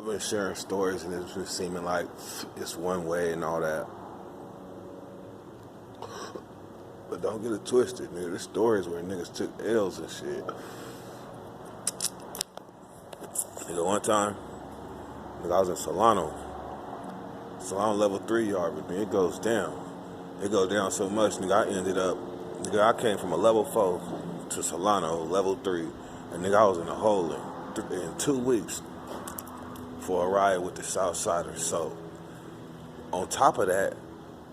been sharing stories and it's been seeming like it's one way and all that. But don't get it twisted, nigga. There's stories where niggas took L's and shit. Nigga, one time, nigga, I was in Solano level 3 yard with me. It goes down. It goes down so much, nigga, I came from a level 4 to Solano, level 3. And nigga, I was in a hole in 2 weeks for a ride with the Southsiders. So, on top of that,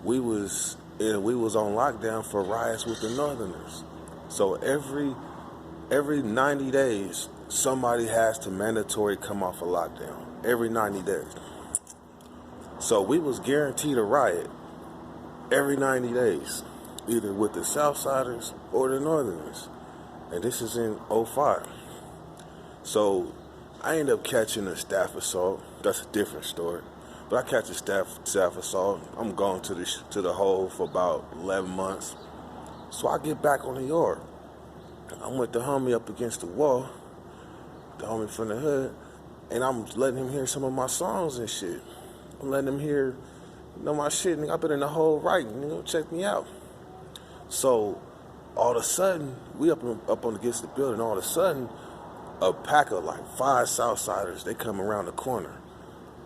we was on lockdown for riots with the Northerners. So every 90 days, somebody has to mandatory come off a lockdown. Every 90 days. So we was guaranteed a riot every 90 days, either with the Southsiders or the Northerners. And this is in 05. So I ended up catching a staff assault. That's a different story. But I catch a staff assault. I'm going to the hole for about 11 months. So I get back on the yard. I'm with the homie up against the wall, the homie from the hood, and I'm letting him hear some of my songs and shit. I'm letting him hear, my shit, nigga. I've been in the hole writing, check me out. So all of a sudden, we up on against the building. All of a sudden, a pack of like 5 Southsiders, they come around the corner,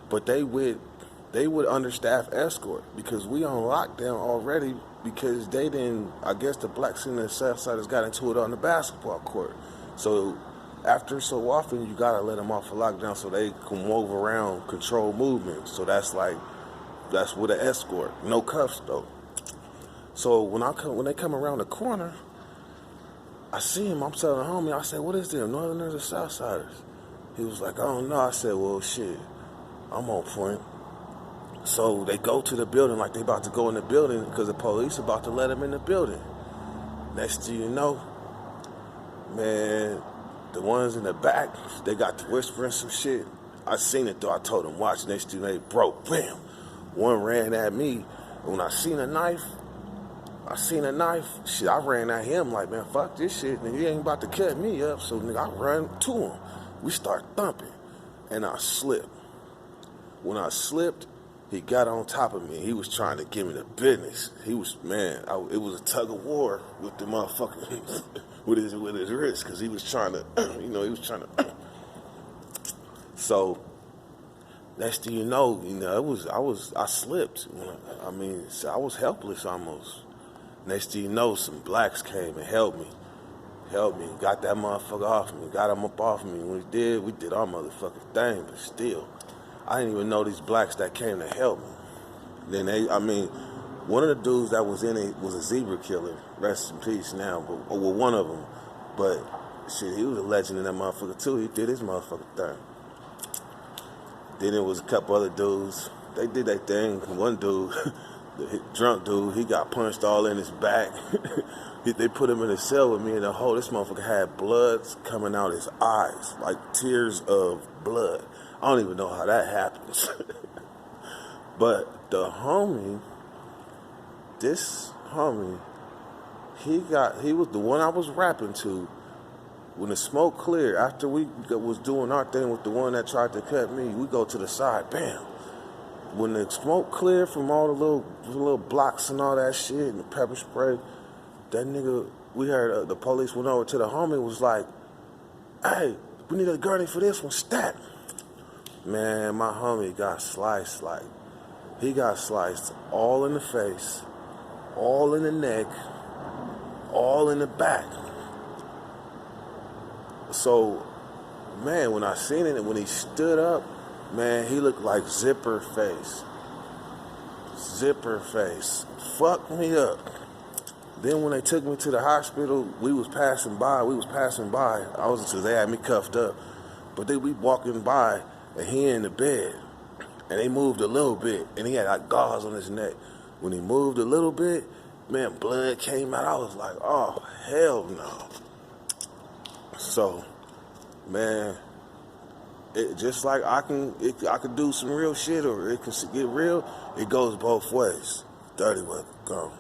but they would understaff escort because we on lockdown already because they didn't. I guess the blacks and the Southsiders got into it on the basketball court. So after so often, you gotta let them off of lockdown so they can move around, control movement. So that's with an escort, no cuffs though. So when they come around the corner, I see him. I'm telling the homie, I said, "What is them, Northerners or Southsiders?" He was like, "I don't know." I said, "Well, shit, I'm on point." So they go to the building like they about to go in the building because the police about to let them in the building. Next thing you know, man, the ones in the back, they got to whispering some shit. I seen it though. I told them, watch. Next thing they broke. Bam. One ran at me. When I seen a knife, shit, I ran at him like, man, fuck this shit. Nigga, he ain't about to cut me up. So, nigga, I run to him. We start thumping. And I slipped. When I slipped, he got on top of me. He was trying to give me the business. He was, it was a tug of war with the motherfucker, with his wrist, because he was trying to, So, next thing you know, I slipped. I was helpless almost. Next thing you know, some blacks came and helped me, got that motherfucker off me, got him up off me. When we did our motherfucking thing, but still, I didn't even know these blacks that came to help me. Then one of the dudes that was in it was a zebra killer, rest in peace now, one of them. But shit, he was a legend in that motherfucker too. He did his motherfucking thing. Then there was a couple other dudes. They did their thing. One dude, the drunk dude, he got punched all in his back. They put him in a cell with me in the hole. This motherfucker had blood coming out his eyes, like tears of blood. I don't even know how that happens. But this homie, he was the one I was rapping to. When the smoke cleared, after we was doing our thing with the one that tried to cut me, we go to the side, bam. When the smoke cleared from all the little blocks and all that shit and the pepper spray, that nigga, we heard the police went over to the homie, was like, "Hey, we need a gurney for this one, stat." Man, my homie got sliced, he got sliced all in the face, all in the neck, all in the back. So, man, when I seen it, when he stood up, man, he looked like Zipper face. Fucked me up. Then when they took me to the hospital, we was passing by. Cause they had me cuffed up. But we walking by, and he in the bed. And they moved a little bit, and he had like gauze on his neck. When he moved a little bit, man, blood came out. I was like, oh, hell no. So, man, it just like I could do some real shit or it can get real. It goes both ways. Dirty weather, go.